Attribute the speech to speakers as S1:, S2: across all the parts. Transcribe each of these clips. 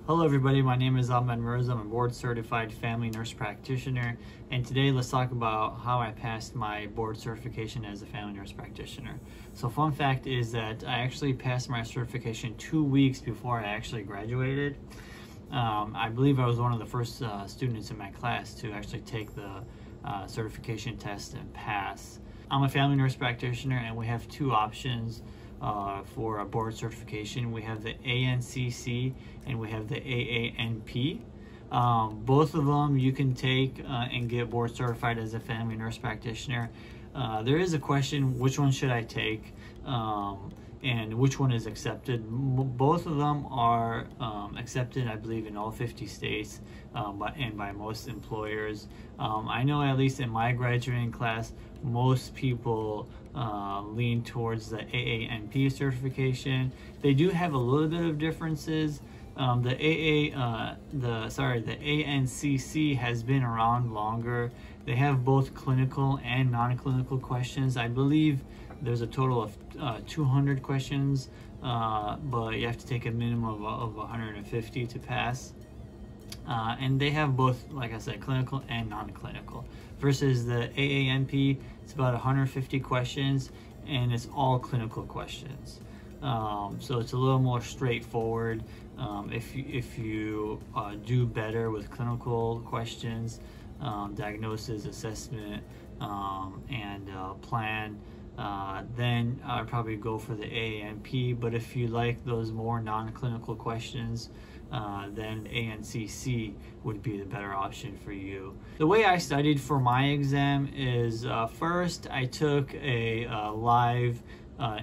S1: Hello everybody, my name is Ahmed Mirza. I'm a board certified family nurse practitioner, and today let's talk about how I passed my board certification as a family nurse practitioner. So fun fact is that I actually passed my certification 2 weeks before I actually graduated. I believe I was one of the first students in my class to actually take the certification test and pass. I'm a family nurse practitioner, and we have two options for a board certification. We have the ANCC and we have the AANP. Both of them you can take and get board certified as a family nurse practitioner. There is a question, which one should I take and which one is accepted? Both of them are accepted, I believe, in all 50 states and by most employers. I know, at least in my graduating class, most people lean towards the AANP certification. They do have a little bit of differences. The ANCC has been around longer. They have both clinical and non-clinical questions. I believe there's a total of 200 questions, but you have to take a minimum of 150 to pass. And they have both, like I said, clinical and non-clinical. Versus the AANP, it's about 150 questions, and it's all clinical questions. So it's a little more straightforward. If you do better with clinical questions, diagnosis, assessment, and plan, then I'd probably go for the AANP. But if you like those more non-clinical questions, then ANCC would be the better option for you. The way I studied for my exam is first I took a live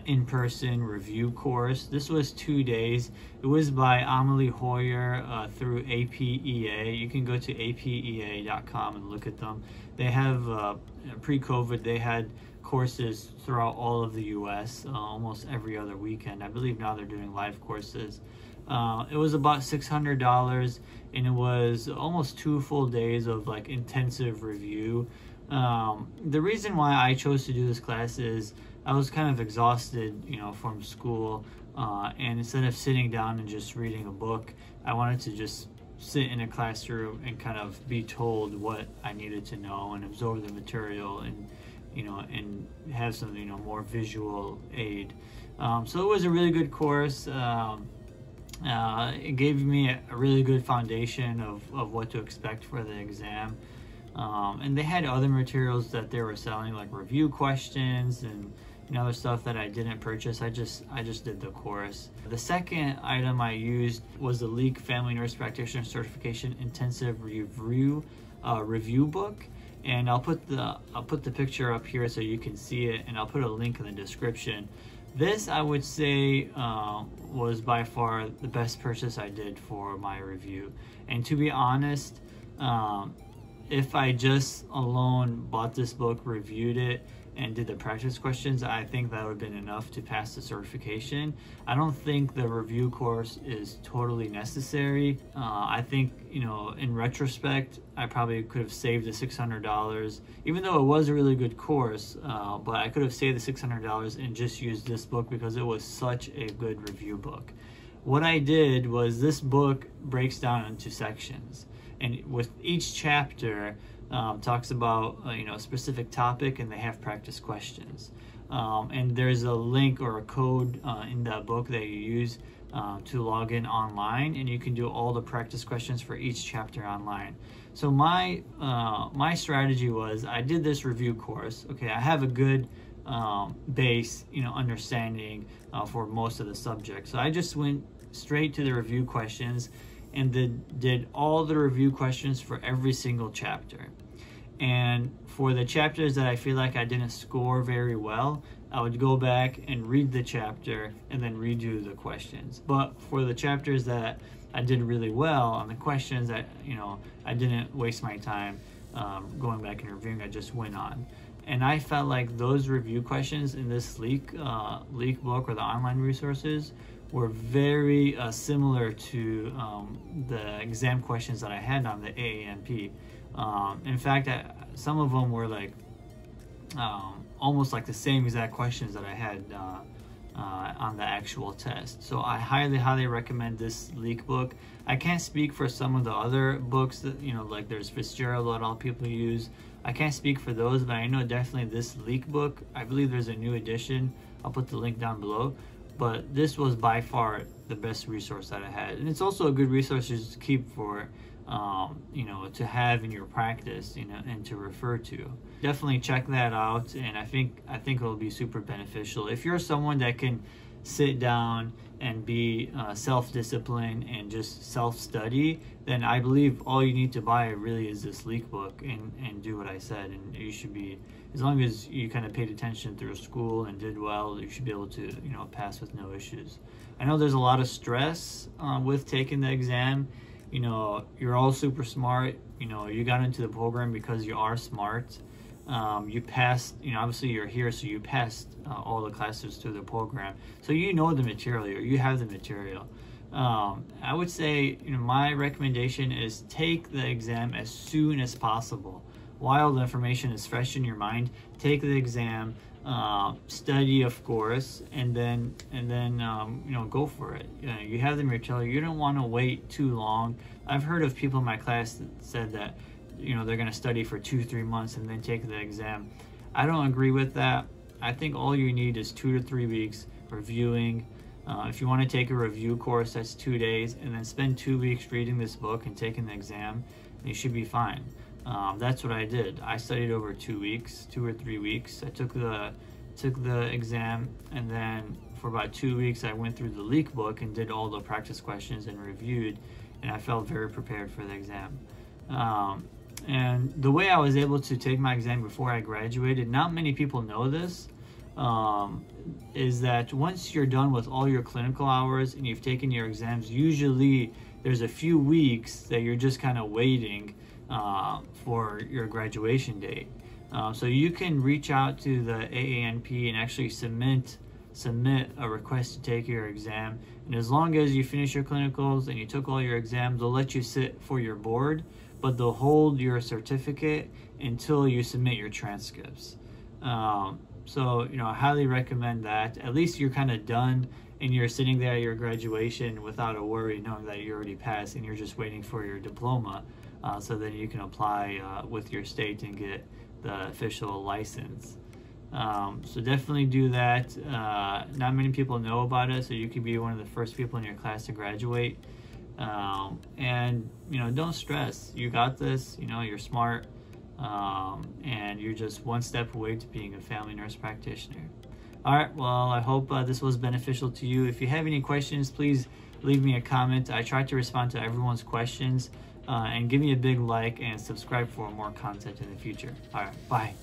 S1: in-person review course. This was 2 days. It was by Amelie Hoyer through APEA. You can go to apea.com and look at them. They have, pre-COVID, they had courses throughout all of the US almost every other weekend. I believe now they're doing live courses. It was about $600, and it was almost 2 full days of like intensive review. The reason why I chose to do this class is I was kind of exhausted, from school, and instead of sitting down and just reading a book, I wanted to just sit in a classroom and kind of be told what I needed to know and absorb the material and and have some more visual aid. So it was a really good course. It gave me a really good foundation of what to expect for the exam. And they had other materials that they were selling, like review questions and other stuff that I didn't purchase. I just did the course. The second item I used was the Leik Family Nurse Practitioner Certification Intensive Review book. And I'll put the picture up here so you can see it, and I'll put a link in the description. This, I would say, was by far the best purchase I did for my review. And to be honest, if I just alone bought this book, reviewed it, and did the practice questions, I think that would have been enough to pass the certification. I don't think the review course is totally necessary. I think, in retrospect, I probably could have saved the $600, even though it was a really good course, but I could have saved the $600 and just used this book because it was such a good review book. What I did was, this book breaks down into sections, and with each chapter, talks about a specific topic, and they have practice questions. And there's a link or a code in that book that you use to log in online, and you can do all the practice questions for each chapter online. So my strategy was, I did this review course. Okay, I have a good base, understanding for most of the subjects. So I just went straight to the review questions and did all the review questions for every single chapter. And for the chapters that I feel like I didn't score very well, I would go back and read the chapter and then redo the questions. But for the chapters that I did really well on the questions, that I didn't waste my time going back and reviewing. I just went on. And I felt like those review questions in this Leik book, or the online resources, were very similar to the exam questions that I had on the AANP. In fact, some of them were like almost like the same exact questions that I had on the actual test. So I highly recommend this Leik book. I can't speak for some of the other books that, you know, like there's Fitzgerald that all people use. I can't speak for those, but I know definitely this Leik book, I believe there's a new edition. I'll put the link down below. But this was by far the best resource that I had. And it's also a good resource to keep for, you know, to have in your practice, you know, and to refer to. Definitely check that out, and I think it'll be super beneficial. If you're someone that can sit down and be self-disciplined and just self-study, then I believe all you need to buy really is this Leik book and do what I said. And you should be, as long as you kind of paid attention through school and did well, you should be able to, you know, pass with no issues. I know there's a lot of stress with taking the exam. You know, you're all super smart. You know, you got into the program because you are smart. You passed, you know, obviously you're here, so you passed all the classes through the program. So you know the material, or you have the material. I would say, you know, my recommendation is take the exam as soon as possible. While the information is fresh in your mind, take the exam, study, of course, and then you know, go for it. You have the material. You don't want to wait too long. I've heard of people in my class that said that, you know, they're going to study for 2-3 months and then take the exam. I don't agree with that. I think all you need is 2 to 3 weeks reviewing. If you want to take a review course, that's 2 days, and then spend 2 weeks reading this book and taking the exam, and you should be fine. That's what I did. I studied over 2 weeks, 2 or 3 weeks. I took the exam, and then for about 2 weeks I went through the Leik book and did all the practice questions and reviewed, and I felt very prepared for the exam. And the way I was able to take my exam before I graduated, not many people know this, is that once you're done with all your clinical hours and you've taken your exams, usually there's a few weeks that you're just kind of waiting for your graduation date. So you can reach out to the AANP and actually submit a request to take your exam. And as long as you finish your clinicals and you took all your exams, they'll let you sit for your board, but they'll hold your certificate until you submit your transcripts. So, you know, I highly recommend that. At least you're kind of done and you're sitting there at your graduation without a worry, knowing that you already passed and you're just waiting for your diploma. So then you can apply with your state and get the official license. So definitely do that. Not many people know about it, so you could be one of the first people in your class to graduate. And, you know, don't stress. You got this. You know, you're smart. And you're just one step away to being a family nurse practitioner. All right, well, I hope this was beneficial to you. If you have any questions, please leave me a comment. I try to respond to everyone's questions. And give me a big like and subscribe for more content in the future. All right, bye.